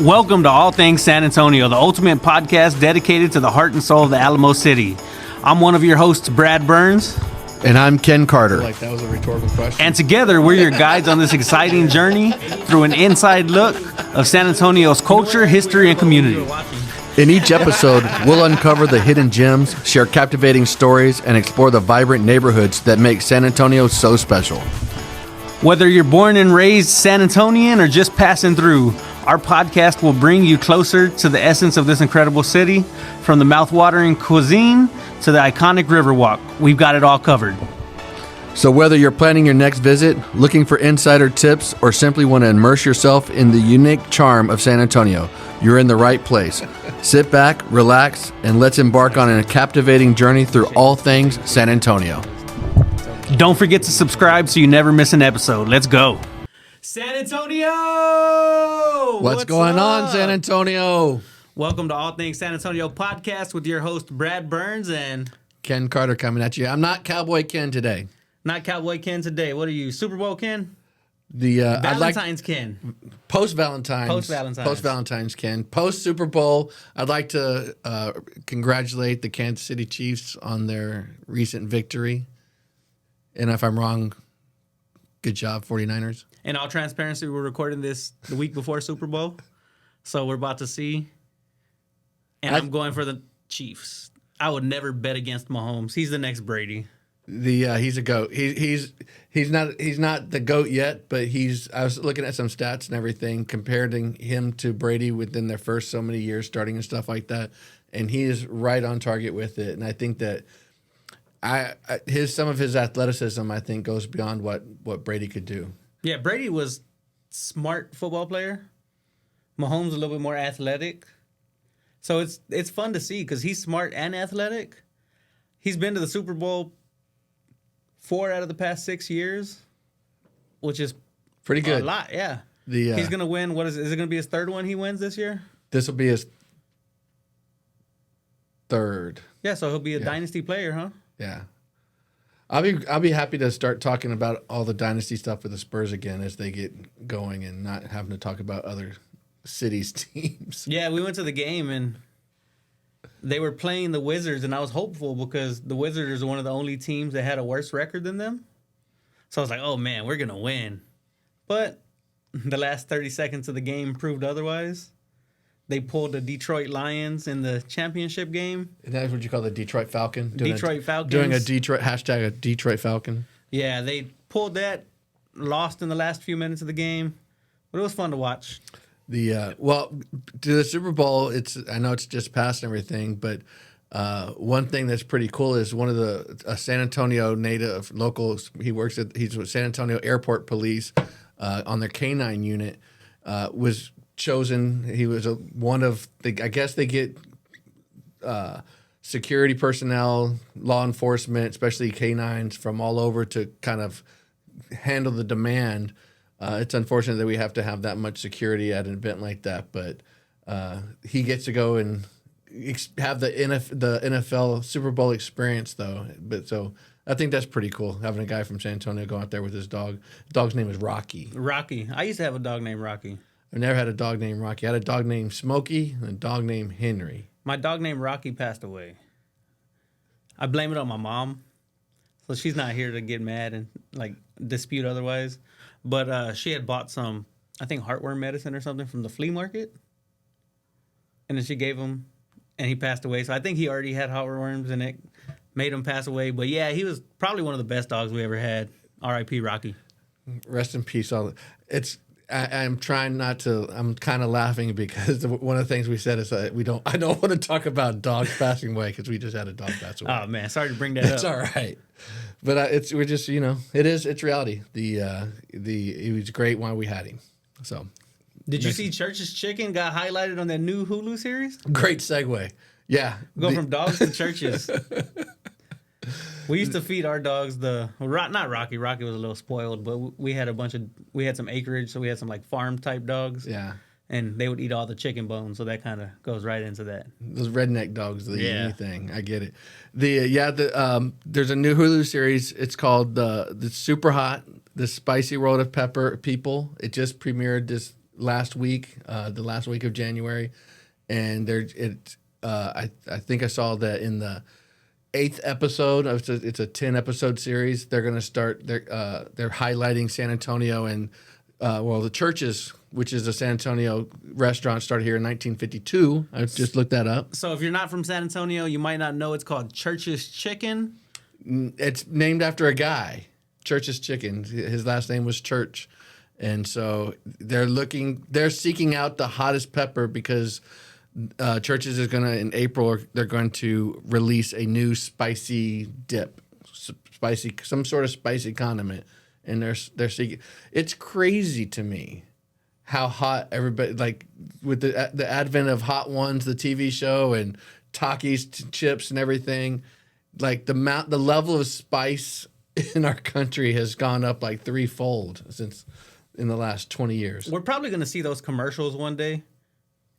Welcome to All Things San Antonio, the ultimate podcast dedicated to the heart and soul of the Alamo City. I'm one of your hosts, Brad Burns. And I'm Ken Carter. Like that was a rhetorical question. And together, we're your guides on this exciting journey through an inside look of San Antonio's culture, history, and community. In each episode, we'll uncover the hidden gems, share captivating stories, and explore the vibrant neighborhoods that make San Antonio so special. Whether you're born and raised San Antonian or just passing through, our podcast will bring you closer to the essence of this incredible city. From the mouth-watering cuisine to the iconic Riverwalk, we've got it all covered. So whether you're planning your next visit, looking for insider tips, or simply want to immerse yourself in the unique charm of San Antonio, you're in the right place. Sit back, relax, and let's embark on a captivating journey through all things San Antonio. Don't forget to subscribe so you never miss an episode. Let's go. San Antonio! What's going on, San Antonio? Welcome to All Things San Antonio podcast with your host, Brad Burns, and Ken Carter coming at you. I'm not Cowboy Ken today. not Cowboy Ken today. What are you, Super Bowl Ken? Valentine's Ken. Post-Valentine's. Post-Valentine's. Post-Valentine's Ken. Post-Super Bowl, I'd like to congratulate the Kansas City Chiefs on their recent victory. And if I'm wrong, good job, 49ers. In all transparency, we're recording this the week before Super Bowl. So we're about to see. And I'm going for the Chiefs. I would never bet against Mahomes. He's the next Brady. He's a GOAT. He's not the GOAT yet, but I was looking at some stats and everything, comparing him to Brady within their first so many years starting and stuff like that. And he is right on target with it. And I think that some of his athleticism, I think, goes beyond what Brady could do. Yeah, Brady was smart football player. Mahomes a little bit more athletic. So it's fun to see because he's smart and athletic. He's been to the Super Bowl 4 out of the past 6 years, which is pretty good. A lot, yeah. He's going to win. What is it going to be his third one he wins this year? This will be his third. Yeah, so he'll be a dynasty player, huh? Yeah. I'll be happy to start talking about all the dynasty stuff with the Spurs again as they get going and not having to talk about other cities' teams. Yeah, we went to the game and they were playing the Wizards, and I was hopeful because the Wizards are one of the only teams that had a worse record than them. So I was like, oh man, we're going to win. But the last 30 seconds of the game proved otherwise. They pulled the Detroit Lions in the championship game. And that's what you call the Detroit Falcon? Falcons. Doing a Detroit Falcon. Yeah, they pulled that, lost in the last few minutes of the game. But it was fun to watch. To the Super Bowl, I know it's just passed and everything, but one thing that's pretty cool is one of the San Antonio native locals, he's with San Antonio Airport Police on their K-9 unit, was chosen. He was one of I guess they get security personnel, law enforcement, especially K-9s from all over to kind of handle the demand. It's unfortunate that we have to have that much security at an event like that, but he gets to go and have the NFL Super Bowl experience, though. But so I think that's pretty cool, having a guy from San Antonio go out there with his dog. The dog's name is Rocky. Rocky. I used to have a dog named Rocky. I've never had a dog named Rocky. I had a dog named Smokey and a dog named Henry. My dog named Rocky passed away. I blame it on my mom. So she's not here to get mad and dispute otherwise. But she had bought some, I think, heartworm medicine or something from the flea market. And then she gave him, and he passed away. So I think he already had heartworms, and it made him pass away. But yeah, he was probably one of the best dogs we ever had. R.I.P. Rocky. Rest in peace. I'm trying not to. I'm kind of laughing because one of the things we said is that I don't want to talk about dogs passing away because we just had a dog pass away. Oh man, sorry to bring that up. It's all right, but it's reality. He was great while we had him. So, did you see Church's Chicken got highlighted on that new Hulu series? Great segue. Yeah, go from dogs to churches. We used to feed our dogs not Rocky. Rocky was a little spoiled, but we had some acreage, so we had some like farm type dogs. Yeah. And they would eat all the chicken bones, so that kind of goes right into that. Those redneck dogs, eat anything. I get it. There's a new Hulu series. It's called the Super Hot, the Spicy World of Pepper People. It just premiered last week, the last week of January, and I think I saw that in the 8th episode. It's a 10-episode series. They're going to start. They're highlighting San Antonio and the Churches, which is a San Antonio restaurant, started here in 1952. I just looked that up. So if you're not from San Antonio, you might not know it's called Church's Chicken. It's named after a guy, Church's Chicken. His last name was Church. And so they're seeking out the hottest pepper because Church's is in April, they're going to release a new spicy dip, some sort of spicy condiment. And they're seeking. It's crazy to me how hot everybody, like with the advent of Hot Ones, the TV show, and Takis chips and everything, like the level of spice in our country has gone up like threefold since in the last 20 years. We're probably going to see those commercials one day.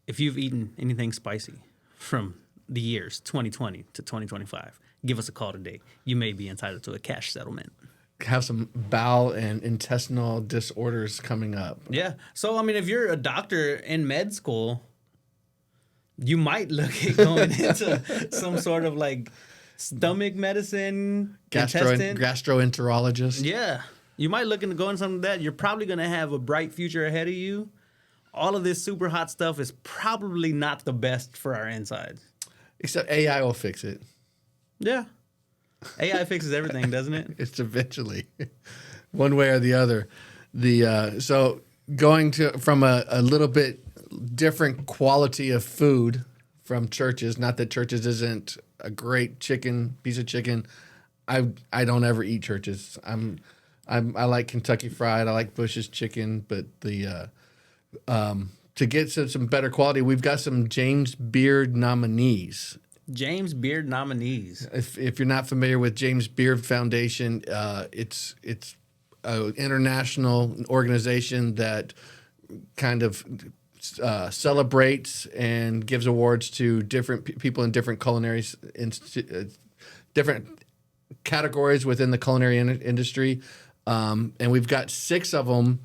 If you've eaten anything spicy from the years 2020 to 2025, give us a call today. You may be entitled to a cash settlement. Have some bowel and intestinal disorders coming up. Yeah. So, I mean, if you're a doctor in med school, you might look at going into some sort of like stomach medicine, gastroenterologist. Yeah. You might look into going something like that. You're probably going to have a bright future ahead of you. All of this super hot stuff is probably not the best for our insides. Except AI will fix it. Yeah. AI fixes everything, doesn't it? It's eventually, one way or the other. So going from a little bit different quality of food from Church's. Not that Church's isn't a great piece of chicken. I don't ever eat Church's. I like Kentucky Fried. I like Bush's chicken, but to get some better quality, we've got some James Beard nominees. James Beard nominees. If you're not familiar with James Beard Foundation, it's an international organization that kind of celebrates and gives awards to different people in different culinary different categories within the culinary industry. And we've got 6 of them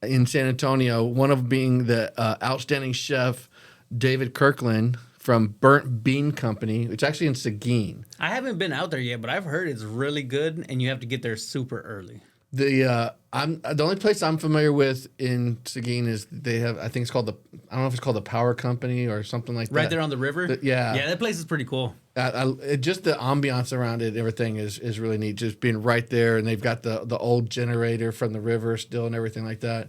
in San Antonio, one of them being the outstanding chef, David Kirkland, from Burnt Bean Company. It's actually in Seguin. I haven't been out there yet, but I've heard it's really good, and you have to get there super early. The only place I'm familiar with in Seguin is they have, I think it's called I don't know if it's called the Power Company or something like that. Right there on the river? Yeah. Yeah, that place is pretty cool. Just the ambiance around it, everything is really neat. Just being right there, and they've got the old generator from the river still and everything like that.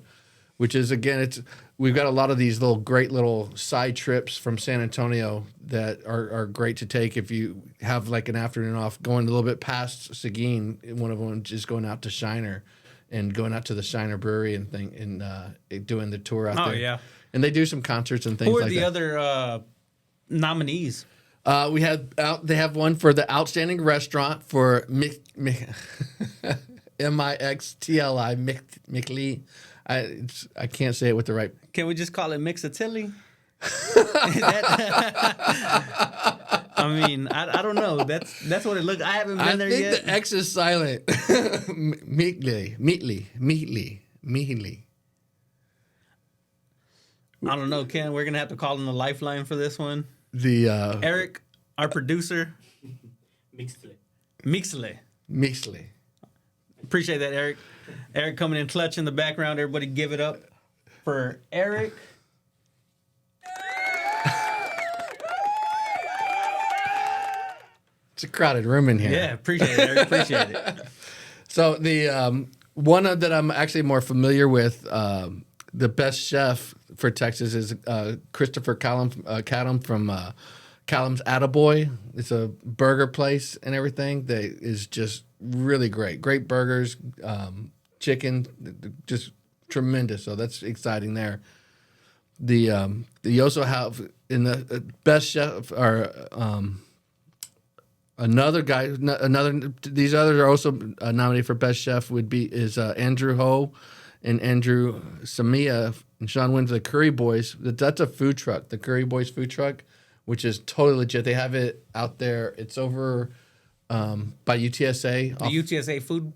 Which is, again, we've got a lot of these great little side trips from San Antonio that are great to take if you have like an afternoon off, going a little bit past Seguin. One of them just going out to Shiner and going out to the Shiner Brewery and doing the tour out there. Oh, yeah. And they do some concerts and things like that. Who are the other nominees? They have one for the outstanding restaurant for Mixtli, Mixtli. I can't say it with the right. Can we just call it Mixatilly? I mean, I don't know. That's what it looks. I haven't been there yet. I think the X is silent. Meatly. I don't know, Ken. We're gonna have to call in the lifeline for this one. Eric, our producer. Mixley. Appreciate that, Eric. Eric coming in clutch in the background. Everybody give it up for Eric. It's a crowded room in here. Yeah, appreciate it, Eric. Appreciate it. So the one that I'm actually more familiar with, the best chef for Texas is Christopher Cadam from Callum's Attaboy. It's a burger place and everything that is just really great. Great burgers, chicken, just tremendous. So that's exciting there. You also have in the best chef or another guy. These others are also nominated for best chef. Is Andrew Ho and Andrew Samia and Sean Wynn, the Curry Boys. That's a food truck, the Curry Boys food truck, which is totally legit. They have it out there. It's over by UTSA. The UTSA food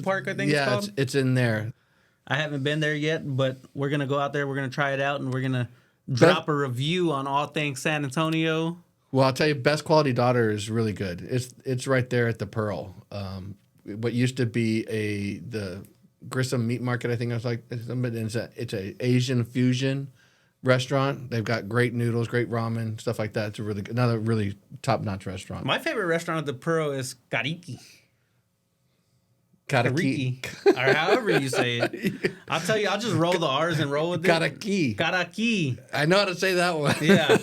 park, I think it's called? Yeah, it's in there. I haven't been there yet, but we're gonna go out there. We're gonna try it out, and we're gonna drop a review on all things San Antonio. Well, I'll tell you, Best Quality Daughter is really good. It's right there at the Pearl. What used to be the Grissom Meat Market, I think I was like, it's a Asian fusion restaurant. They've got great noodles, great ramen, stuff like that. It's another really top notch restaurant. My favorite restaurant at the Pearl is Kariki. Kariki. Or however you say it. I'll tell you, I'll just roll the R's and roll with it. Kariki. Karaki. I know how to say that one. Yeah.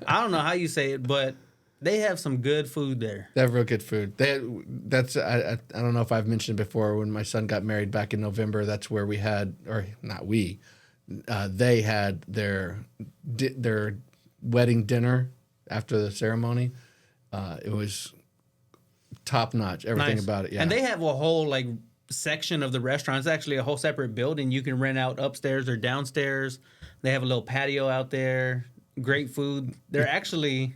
I don't know how you say it, but they have some good food there. They have real good food. I don't know if I've mentioned before, when my son got married back in November, that's where we had, or not we, they had their wedding dinner after the ceremony. It was top notch. Everything about it. Yeah. And they have a whole like section of the restaurant. It's actually a whole separate building. You can rent out upstairs or downstairs. They have a little patio out there. Great food. They're actually,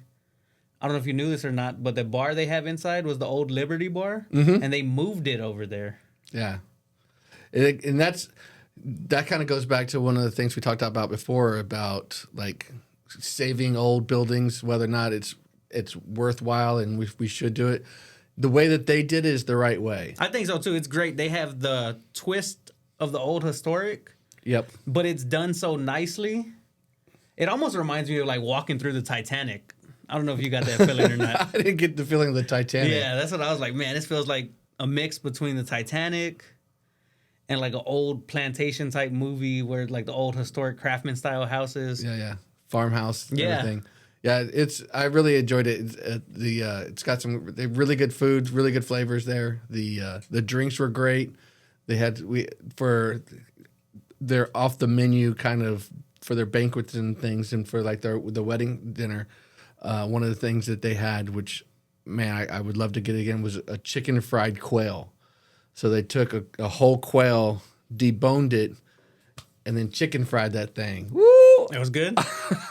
I don't know if you knew this or not, but the bar they have inside was the old Liberty Bar, and they moved it over there. Yeah. And that kind of goes back to one of the things we talked about before about like saving old buildings, whether or not it's worthwhile and we should do it. The way that they did it is the right way. I think so too. It's great. They have the twist of the old historic. Yep. But it's done so nicely. It almost reminds me of like walking through the Titanic. I don't know if you got that feeling or not. I didn't get the feeling of the Titanic. Yeah, that's what I was like. Man, this feels like a mix between the Titanic and like an old plantation type movie where like the old historic craftsman style houses. Yeah. Farmhouse. Yeah. Everything. Yeah, I really enjoyed it. It's got some really good foods, really good flavors there. The drinks were great. They had for their off the menu kind of for their banquets and things, and for like the wedding dinner. One of the things that they had, which man, I would love to get again, was a chicken fried quail. So they took a whole quail, deboned it, and then chicken fried that thing. Woo! It was good.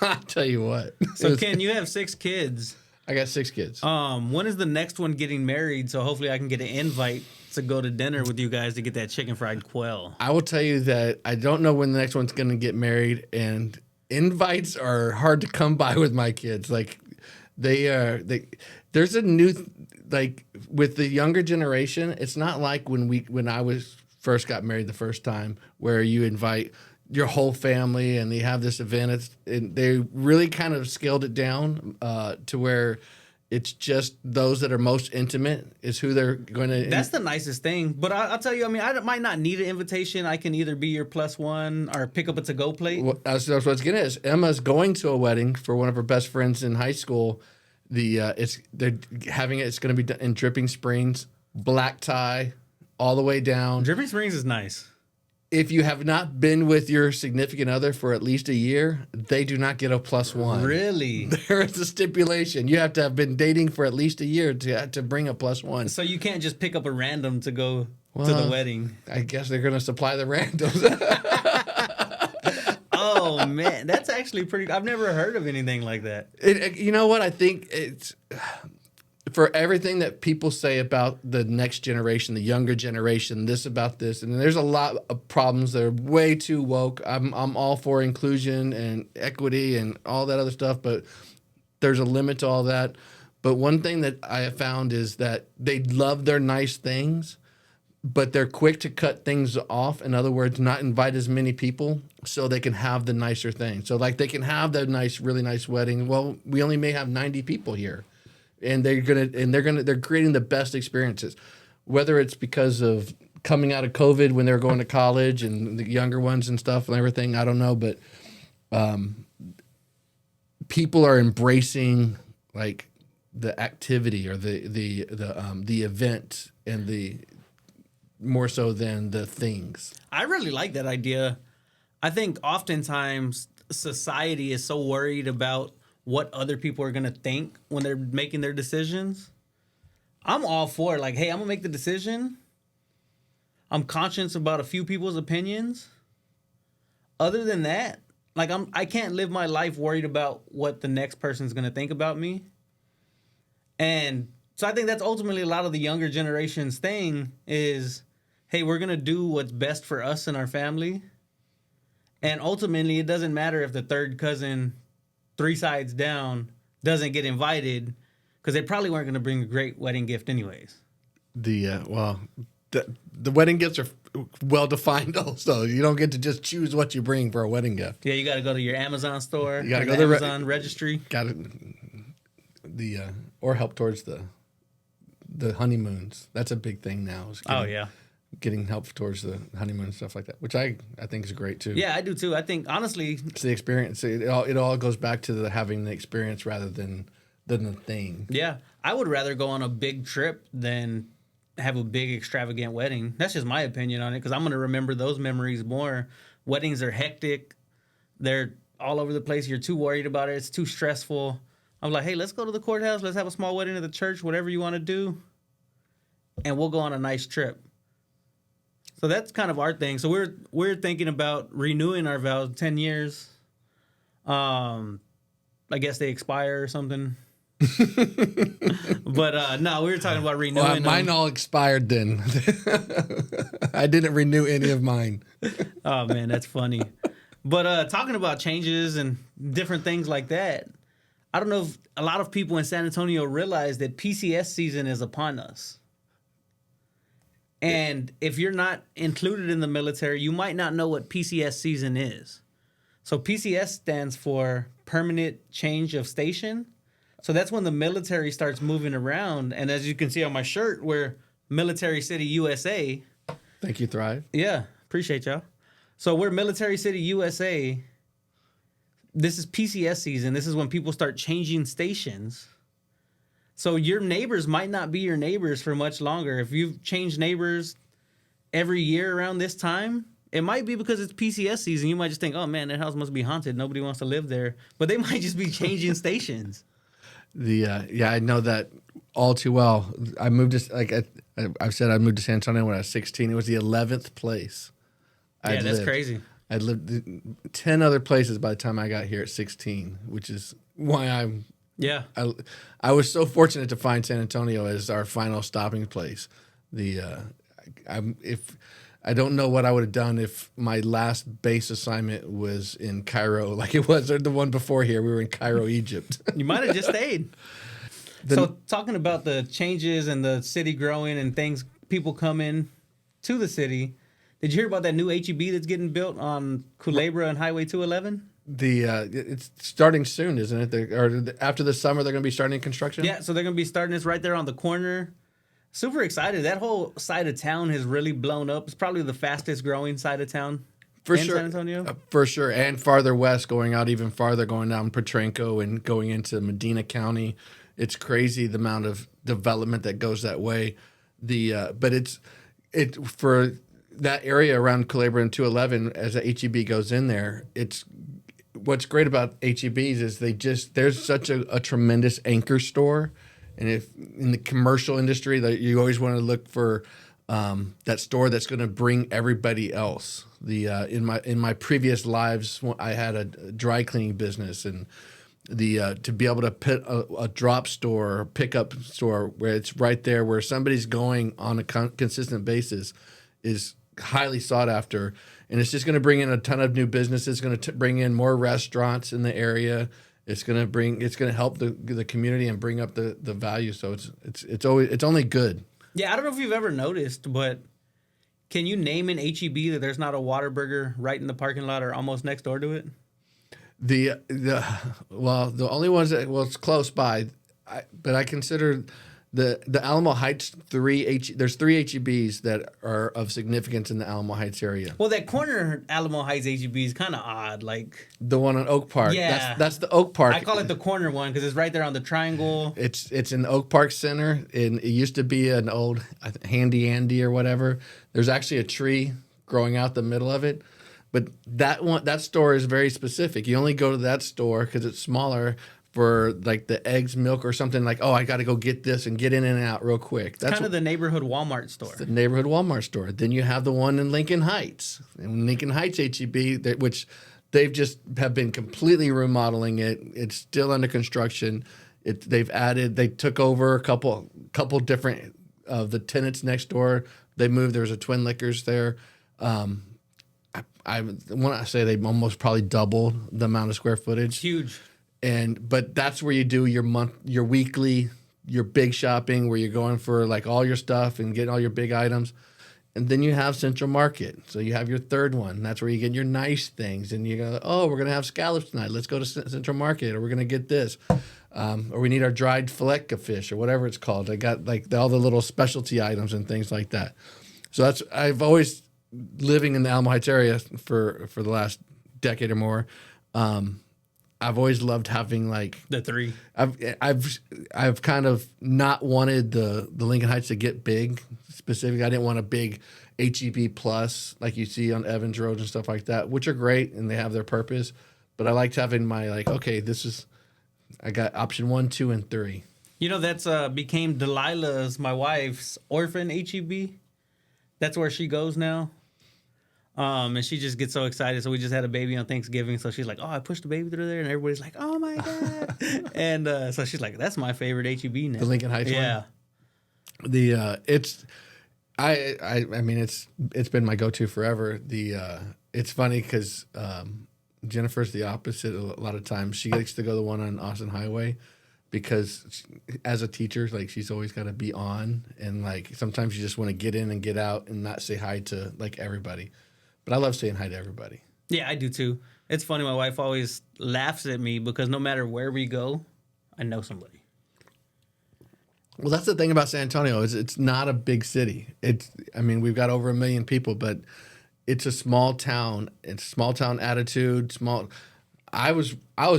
I'll tell you what. So Ken, you have 6 kids. I got 6 kids. When is the next one getting married? So hopefully I can get an invite to go to dinner with you guys to get that chicken fried quail. I will tell you that I don't know when the next one's going to get married, and invites are hard to come by with my kids. Like there's a new like with the younger generation. It's not like when I was first got married the first time, where you invite your whole family and they have this event. They really kind of scaled it down to where it's just those that are most intimate is who they're going to. That's the nicest thing. But I'll tell you, I mean, I might not need an invitation. I can either be your +1 or pick up a to-go plate. Well, that's what I was getting at. Is Emma's going to a wedding for one of her best friends in high school. They're having it. It's going to be in Dripping Springs, black tie, all the way down. Dripping Springs is nice. If you have not been with your significant other for at least a year, they do not get a +1. Really? There is a stipulation. You have to have been dating for at least a year to bring a +1. So you can't just pick up a random to go to the wedding. I guess they're going to supply the randoms. Oh, man. That's actually pretty... I've never heard of anything like that. You know what? I think it's... For everything that people say about the next generation, the younger generation, this about this, and there's a lot of problems that are way too woke. I'm all for inclusion and equity and all that other stuff, but there's a limit to all that. But one thing that I have found is that they love their nice things, but they're quick to cut things off. In other words, not invite as many people so they can have the nicer thing. So like they can have the really nice wedding. Well, we only may have 90 people here. And they're creating the best experiences, whether it's because of coming out of COVID when they're going to college and the younger ones and stuff and everything. I don't know, but people are embracing like the activity or the event and the more so than the things. I really like that idea. I think oftentimes society is so worried about what other people are going to think when they're making their decisions. I'm all for like, hey, I'm going to make the decision. I'm conscious about a few people's opinions. Other than that, like I can't live my life worried about what the next person's going to think about me. And so I think that's ultimately a lot of the younger generation's thing is, hey, we're gonna do what's best for us and our family, and ultimately, it doesn't matter if the third cousin, 3 sides down, doesn't get invited, because they probably weren't gonna bring a great wedding gift anyways. The wedding gifts are well defined. Also, you don't get to just choose what you bring for a wedding gift. Yeah, you got to go to your Amazon store. You got to go to to the Amazon registry. Got to or help towards the honeymoons. That's a big thing now. Oh yeah, getting help towards the honeymoon and stuff like that, which I think is great too. Yeah, I do too. I think honestly, it's the experience. It all goes back to having the experience rather than the thing. Yeah, I would rather go on a big trip than have a big extravagant wedding. That's just my opinion on it, because I'm going to remember those memories more. Weddings are hectic. They're all over the place. You're too worried about it. It's too stressful. I'm like, hey, let's go to the courthouse. Let's have a small wedding at the church, whatever you want to do. And we'll go on a nice trip. So that's kind of our thing. So we're thinking about renewing our vows 10 years. I guess they expire or something. But no, we were talking about renewing. Well, mine all expired then. I didn't renew any of mine. Oh man, that's funny. But talking about changes and different things like that, I don't know if a lot of people in San Antonio realize that PCS season is upon us. And if you're not included in the military, you might not know what PCS season is. So PCS stands for Permanent Change of Station. So that's when the military starts moving around. And as you can see on my shirt, we're Military City, USA. Thank you, Thrive. Yeah, appreciate y'all. So we're Military City, USA. This is PCS season. This is when people start changing stations. So your neighbors might not be your neighbors for much longer. If you've changed neighbors every year around this time, it might be because it's PCS season. You might just think, oh man, that house must be haunted. Nobody wants to live there. But they might just be changing stations. I know that all too well. I moved to I've said I moved to San Antonio when I was 16. It was the 11th place. Yeah, that's crazy. I'd lived 10 other places by the time I got here at 16, which is why I was so fortunate to find San Antonio as our final stopping place. I don't know what I would have done if my last base assignment was in Cairo, like it was, or the one before here. We were in Cairo, Egypt. You might have just stayed. So talking about the changes and the city growing and things, people coming to the city. Did you hear about that new HEB that's getting built on Culebra and Highway 211? It's starting soon, isn't it? After the summer, they're going to be starting construction? Yeah, so they're going to be starting this right there on the corner. Super excited. That whole side of town has really blown up. It's probably the fastest growing side of town in San Antonio. For sure. And farther west, going out even farther, going down Petrenko and going into Medina County. It's crazy the amount of development that goes that way. But for that area around Culebra and 211, as the HEB goes in there, what's great about HEBs is there's such a tremendous anchor store. And if in the commercial industry, that you always want to look for that store that's going to bring everybody else. In my previous lives, I had a dry cleaning business, and to be able to put a drop store or pickup store where it's right there where somebody's going on a consistent basis is highly sought after. And it's just going to bring in a ton of new businesses. It's going to bring in more restaurants in the area. It's going to help the community and bring up the value. So it's only good. Yeah, I don't know if you've ever noticed, but can you name an HEB that there's not a Whataburger right in the parking lot or almost next door to it? The only ones it's close by, but I consider the Alamo Heights there's 3 HEBs that are of significance in the Alamo Heights area. Well, that corner Alamo Heights HEB is kind of odd, like the one on Oak Park. Yeah, that's the Oak Park. I call it the corner one because it's right there on the triangle. It's in Oak Park Center, and it used to be an old Handy Andy or whatever. There's actually a tree growing out the middle of it, but that store is very specific. You only go to that store because it's smaller. For like the eggs, milk, or something like, oh, I got to go get this and get in and out real quick. That's kind of the neighborhood Walmart store. The neighborhood Walmart store. Then you have the one in Lincoln Heights, and Lincoln Heights HEB, which they've just have been completely remodeling it. It's still under construction. They took over a couple different of the tenants next door. They moved. There was a Twin Liquors there. I want to say they almost probably doubled the amount of square footage. Huge. But that's where you do your weekly, your big shopping, where you're going for like all your stuff and getting all your big items. And then you have Central Market. So you have your third one. That's where you get your nice things. And you go, oh, we're going to have scallops tonight. Let's go to Central Market, or we're going to get this. Or we need our dried fillet of fish, or whatever it's called. I got like all the little specialty items and things like that. So I've always, living in the Alamo Heights area for the last decade or more, I've always loved having like The three. I've kind of not wanted the Lincoln Heights to get big. Specifically, I didn't want a big HEB plus like you see on Evans Road and stuff like that, which are great and they have their purpose. But I liked having my I got option 1, 2, and 3. You know, that's became Delilah's, my wife's orphan HEB. That's where she goes now. And she just gets so excited. So we just had a baby on Thanksgiving. So she's like, oh, I pushed the baby through there. And everybody's like, oh, my God. And so she's like, that's my favorite HEB now. The Lincoln Heights one? Yeah. I mean, it's been my go-to forever. It's funny because Jennifer's the opposite. A lot of times she likes to go the one on Austin Highway because as a teacher, like she's always got to be on, and like sometimes you just want to get in and get out and not say hi to like everybody. But I love saying hi to everybody. Yeah, I do too. It's funny. My wife always laughs at me because no matter where we go, I know somebody. Well, that's the thing about San Antonio is it's not a big city. We've got over 1 million people, but it's a small town. It's small town attitude. I was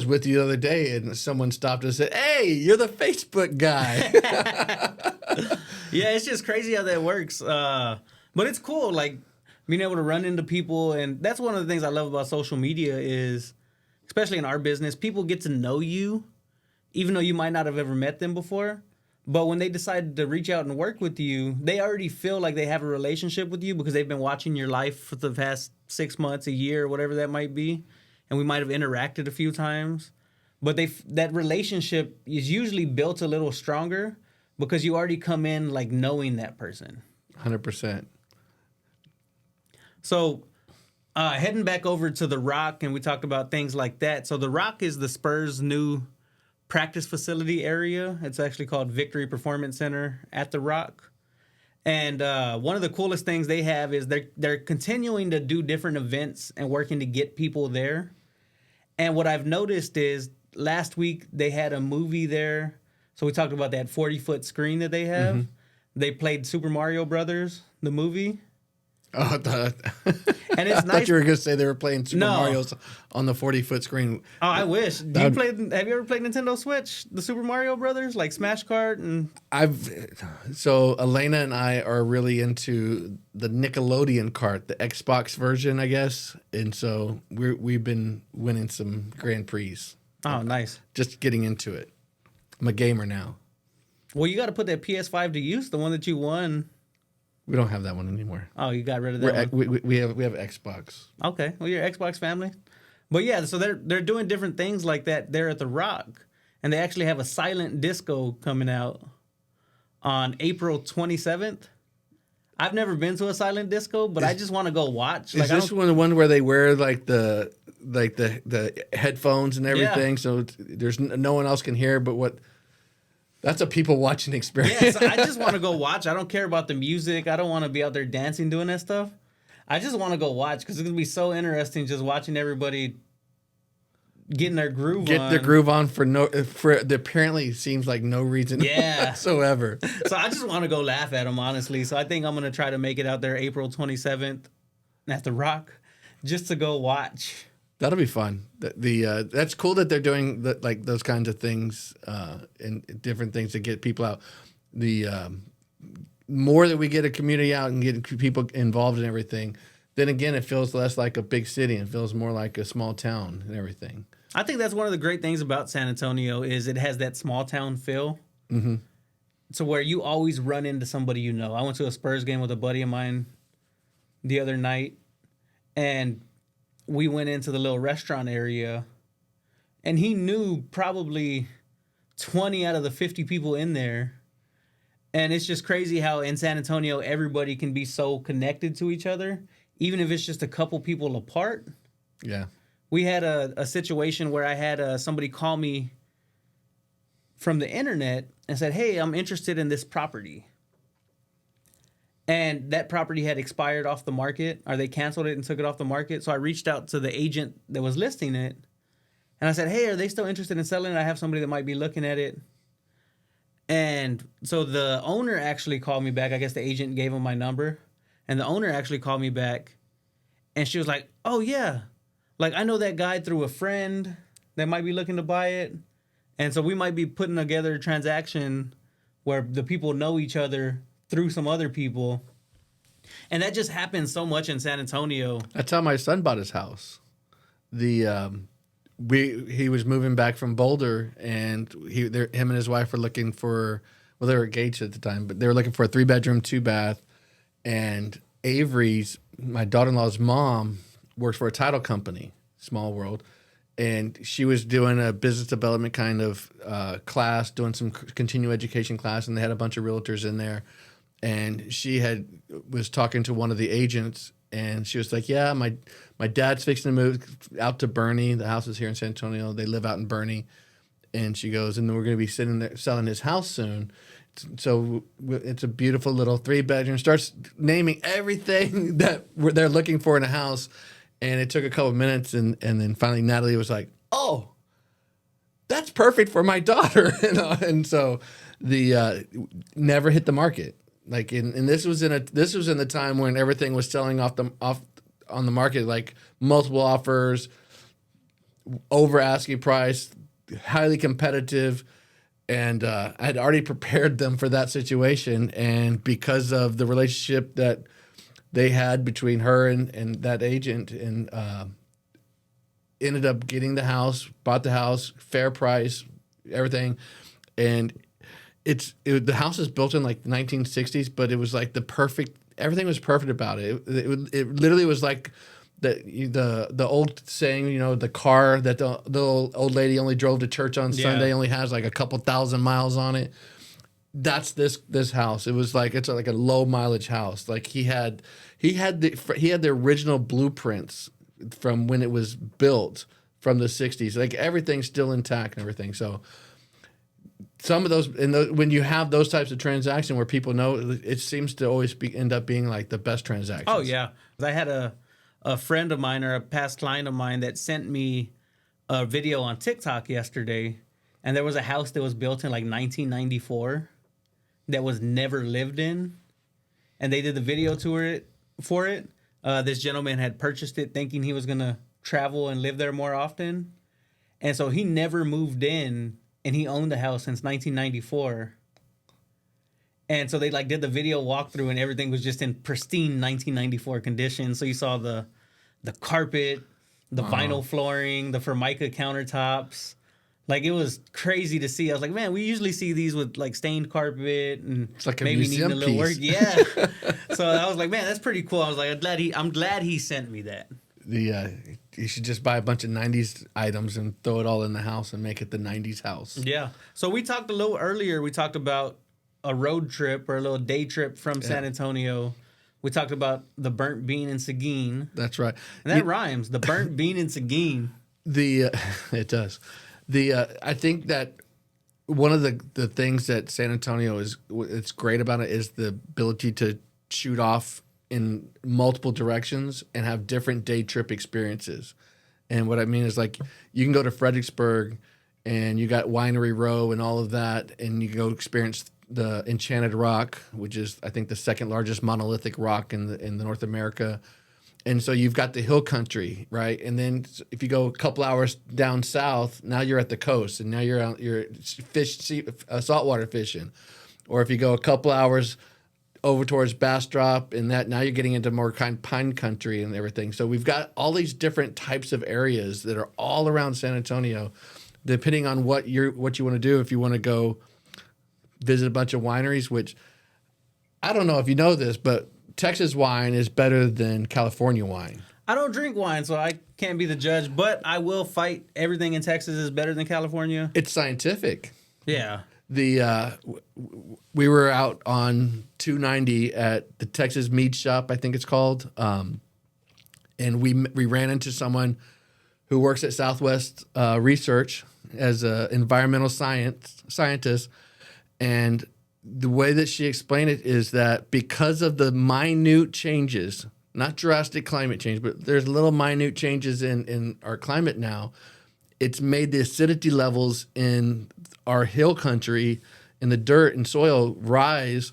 with you the other day, and someone stopped and said, "Hey, you're the Facebook guy." Yeah, it's just crazy how that works. But it's cool, like being able to run into people, and that's one of the things I love about social media is, especially in our business, people get to know you, even though you might not have ever met them before. But when they decide to reach out and work with you, they already feel like they have a relationship with you because they've been watching your life for the past 6 months, a year, whatever that might be. And we might have interacted a few times. But that relationship is usually built a little stronger because you already come in like knowing that person. 100%. So heading back over to The Rock, and we talked about things like that. So The Rock is the Spurs' new practice facility area. It's actually called Victory Performance Center at The Rock. And one of the coolest things they have is they're continuing to do different events and working to get people there. And what I've noticed is last week they had a movie there. So we talked about that 40-foot screen that they have. Mm-hmm. They played Super Mario Brothers, the movie. Oh, and it's I nice. thought you were going to say they were playing Super Mario's on the 40-foot screen. Oh, I wish. Have you ever played Nintendo Switch, the Super Mario Brothers, like Smash Kart? And So Elena and I are really into the Nickelodeon kart, the Xbox version, I guess. And so we've been winning some Grand Prix. Oh, nice. Just getting into it. I'm a gamer now. Well, you got to put that PS5 to use, the one that you won. We don't have that one anymore. Oh, you got rid of that one? We have Xbox. Okay. Well, you're Xbox family. But yeah, so they're doing different things like that there at The Rock. And they actually have a silent disco coming out on April 27th. I've never been to a silent disco, but I just want to go watch. Is this the one where they wear like the headphones and everything, so there's no one else can hear but what? That's a people watching experience. Yes, I just want to go watch. I don't care about the music. I don't want to be out there dancing doing that stuff. I just want to go watch because it's gonna be so interesting just watching everybody getting their groove on. Get their groove on for apparently seems like no reason whatsoever. So I just want to go laugh at them, honestly. So I think I'm gonna try to make it out there April 27th at The Rock just to go watch. That'll be fun. That's cool that they're doing like those kinds of things and different things to get people out. The more that we get a community out and get people involved in everything, then again it feels less like a big city and feels more like a small town and everything. I think that's one of the great things about San Antonio is it has that small town feel. Mm-hmm. So where you always run into somebody you know. I went to a Spurs game with a buddy of mine the other night, and we went into the little restaurant area, and he knew probably 20 out of the 50 people in there. And it's just crazy how in San Antonio everybody can be so connected to each other, even if it's just a couple people apart. Yeah. We had a situation where I had somebody call me from the internet and said, "Hey, I'm interested in this property." And that property had expired off the market, or they canceled it and took it off the market. So I reached out to the agent that was listing it. And I said, "Hey, are they still interested in selling it? I have somebody that might be looking at it." And so the owner actually called me back. I guess the agent gave him my number. And the owner actually called me back. And she was like, "Oh, yeah. Like, I know that guy through a friend that might be looking to buy it. And so we might be putting together a transaction where the people know each other through some other people." And that just happens so much in San Antonio. That's how my son bought his house. He was moving back from Boulder, and him and his wife were looking for, well, they were engaged at the time, but they were looking for a 3-bedroom, 2-bath. And Avery's, my daughter-in-law's mom, works for a title company, small world, and she was doing a business development kind of class, doing some continuing education class, and they had a bunch of realtors in there. And she was talking to one of the agents, and she was like, "Yeah, my dad's fixing to move out to Bernie. The house is here in San Antonio. They live out in Bernie." And she goes, "And we're going to be sitting there selling his house soon. So it's a beautiful little 3-bedroom." Starts naming everything that they're looking for in a house. And it took a couple of minutes, and then finally Natalie was like, "Oh, that's perfect for my daughter." And so the never hit the market. Like, and this was in the time when everything was selling off on the market, like multiple offers, over asking price, highly competitive. And I had already prepared them for that situation. And because of the relationship that they had between her and that agent, and ended up getting the house, bought the house, fair price, everything. And the house is built in like the 1960s, but it was like everything was perfect about it. It literally was like the old saying, the car that the old lady only drove to church on Sunday only has like a couple thousand miles on it. That's this house. It was like, it's like a low mileage house. Like he had the original blueprints from when it was built from the 60s. Like everything's still intact and everything. So some of those, when you have those types of transactions where people know, it seems to always end up being like the best transactions. Oh, yeah. I had a friend of mine, or a past client of mine, that sent me a video on TikTok yesterday, and there was a house that was built in like 1994 that was never lived in, and they did the video for it. This gentleman had purchased it thinking he was going to travel and live there more often, and so he never moved in. And he owned the house since 1994. And so they like did the video walkthrough, and everything was just in pristine 1994 condition. So you saw the carpet, the vinyl flooring, the Formica countertops. Like, it was crazy to see. I was like, man, we usually see these with like stained carpet and it's like maybe needing a little work. piece. Yeah. So I was like, man, that's pretty cool. I was like, I'm glad he sent me that. You should just buy a bunch of 90s items and throw it all in the house and make it the 90s house. Yeah. So we talked a little earlier, we talked about a road trip or a little day trip from San Antonio. We talked about the burnt bean and Seguin. That's right. And that rhymes, the burnt bean and Seguin. It does. I think that one of the things that San Antonio it's great about it is the ability to shoot off in multiple directions and have different day trip experiences. And what I mean is, like, you can go to Fredericksburg and you got Winery Row and all of that, and you can go experience the Enchanted Rock, which is, I think, the second largest monolithic rock in the North America. And so you've got the hill country, right? And then if you go a couple hours down south, now you're at the coast, and now you're saltwater fishing. Or if you go a couple hours over towards Bastrop, and that now you're getting into more pine country and everything. So we've got all these different types of areas that are all around San Antonio, depending on what you want to do. If you want to go visit a bunch of wineries, which I don't know if you know this, but Texas wine is better than California wine. I don't drink wine, so I can't be the judge, but I will fight everything in Texas is better than California. It's scientific. Yeah. We were out on 290 at the Texas Mead Shop, I think it's called, and we ran into someone who works at Southwest Research as an environmental scientist, and the way that she explained it is that because of the minute changes, not drastic climate change, but there's little minute changes in our climate now, it's made the acidity levels in our hill country, in the dirt and soil, rise,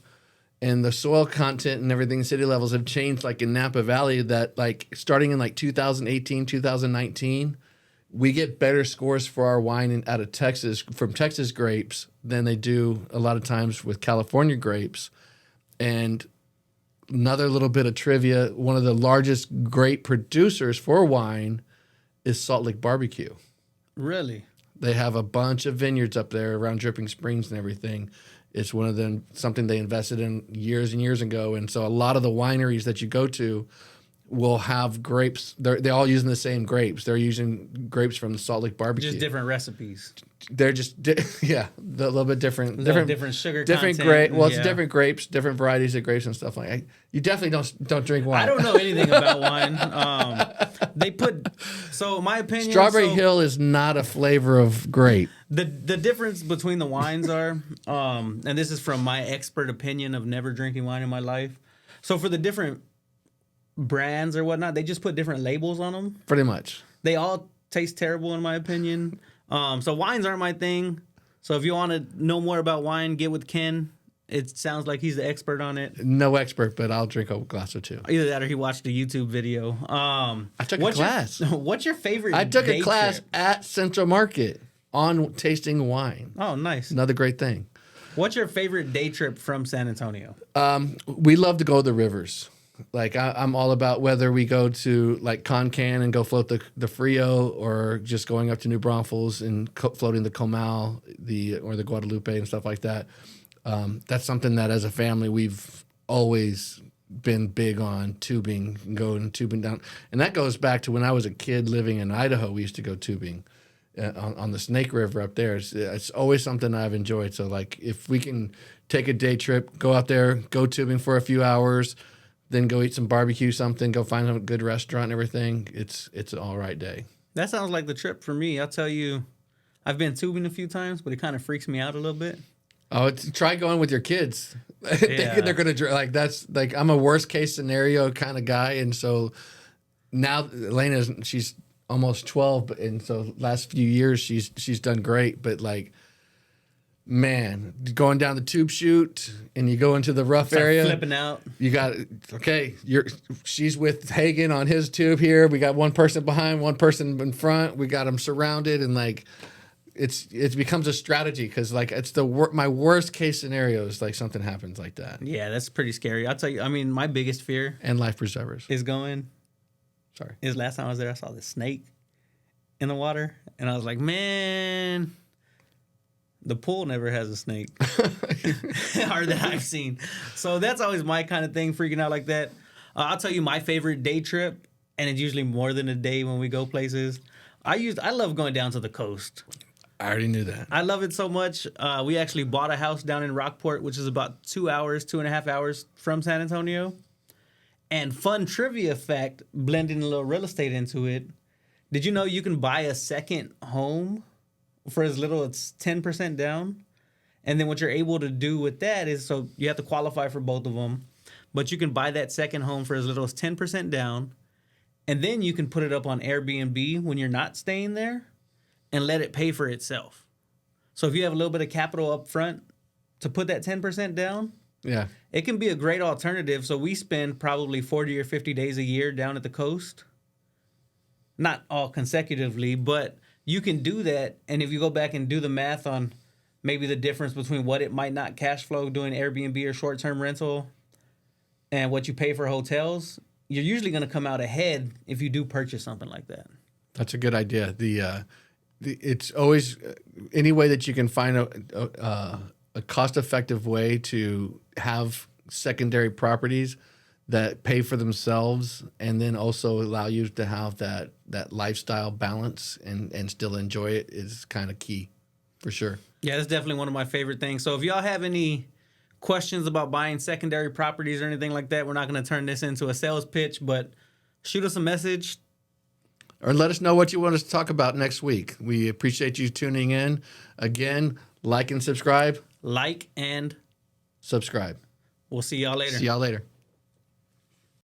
and the soil content and everything, city levels have changed, like in Napa Valley, that like starting in like 2018, 2019, we get better scores for our wine out of Texas from Texas grapes than they do a lot of times with California grapes. And another little bit of trivia, one of the largest grape producers for wine is Salt Lake Barbecue. Really? They have a bunch of vineyards up there around Dripping Springs and everything. It's one of them, something they invested in years and years ago. And so a lot of the wineries that you go to will have grapes. They're all using the same grapes. They're using grapes from the Salt Lake Barbecue. Just different recipes. They're just, a little bit different. Different sugar different content. Well, it's different grapes, different varieties of grapes and stuff like that. You definitely don't drink wine. I don't know anything about wine. They put, so my opinion. Strawberry Hill is not a flavor of grape. The difference between the wines are, and this is from my expert opinion of never drinking wine in my life. So for the different brands or whatnot, they just put different labels on them. Pretty much. They all taste terrible in my opinion. So wines aren't my thing. So if you want to know more about wine, get with Ken. It sounds like he's the expert on it. No expert, but I'll drink a glass or two. Either that or he watched a YouTube video. I took a class. What's your favorite I took day a class trip? at Central Market on tasting wine. Oh, nice. Another great thing. What's your favorite day trip from San Antonio? We love to go to the rivers. Like I'm all about whether we go to like Concan and go float the Frio, or just going up to New Braunfels and floating the Comal, or the Guadalupe and stuff like that. That's something that as a family we've always been big on, tubing, going tubing down. And that goes back to when I was a kid living in Idaho. We used to go tubing on the Snake River up there. It's always something I've enjoyed. So like if we can take a day trip, go out there, go tubing for a few hours, then go eat some barbecue, go find a good restaurant and everything, it's an all right day. That sounds like the trip for me. I'll tell you, I've been tubing a few times, but it kind of freaks me out a little bit. Oh, try going with your kids. Thinking they're going to, like, that's, like, I'm a worst case scenario kind of guy. And so now Elena, she's almost 12, and so last few years she's done great. But, like, man, going down the tube chute and you go into the rough area. Flipping out. You got, okay, she's with Hagen on his tube here. We got one person behind, one person in front. We got them surrounded, and, like, it becomes a strategy because, like, it's my worst case scenario is like something happens like that. Yeah, that's pretty scary. I'll tell you. I mean, my biggest fear and life preservers is last time I was there, I saw this snake in the water, and I was like, man, the pool never has a snake, or that I've seen. So that's always my kind of thing, freaking out like that. I'll tell you my favorite day trip, and it's usually more than a day when we go places. I love going down to the coast. I already knew that. I love it so much. We actually bought a house down in Rockport, which is about 2.5 hours from San Antonio. And fun trivia fact, blending a little real estate into it. Did you know you can buy a second home for as little as 10% down? And then what you're able to do with that is, so you have to qualify for both of them, but you can buy that second home for as little as 10% down. And then you can put it up on Airbnb when you're not staying there, and let it pay for itself. So if you have a little bit of capital up front to put that 10% down, yeah, it can be a great alternative. So we spend probably 40 or 50 days a year down at the coast. Not all consecutively, but you can do that. And if you go back and do the math on maybe the difference between what it might not cash flow doing Airbnb or short-term rental and what you pay for hotels, you're usually going to come out ahead if you do purchase something like that. That's a good idea. It's always any way that you can find a cost-effective way to have secondary properties that pay for themselves, and then also allow you to have that lifestyle balance and still enjoy it is kind of key, for sure. Yeah, that's definitely one of my favorite things. So if y'all have any questions about buying secondary properties or anything like that, we're not going to turn this into a sales pitch, but shoot us a message. Or let us know what you want us to talk about next week. We appreciate you tuning in. Again, like and subscribe. Like and Subscribe. we'll see y'all later. See y'all later.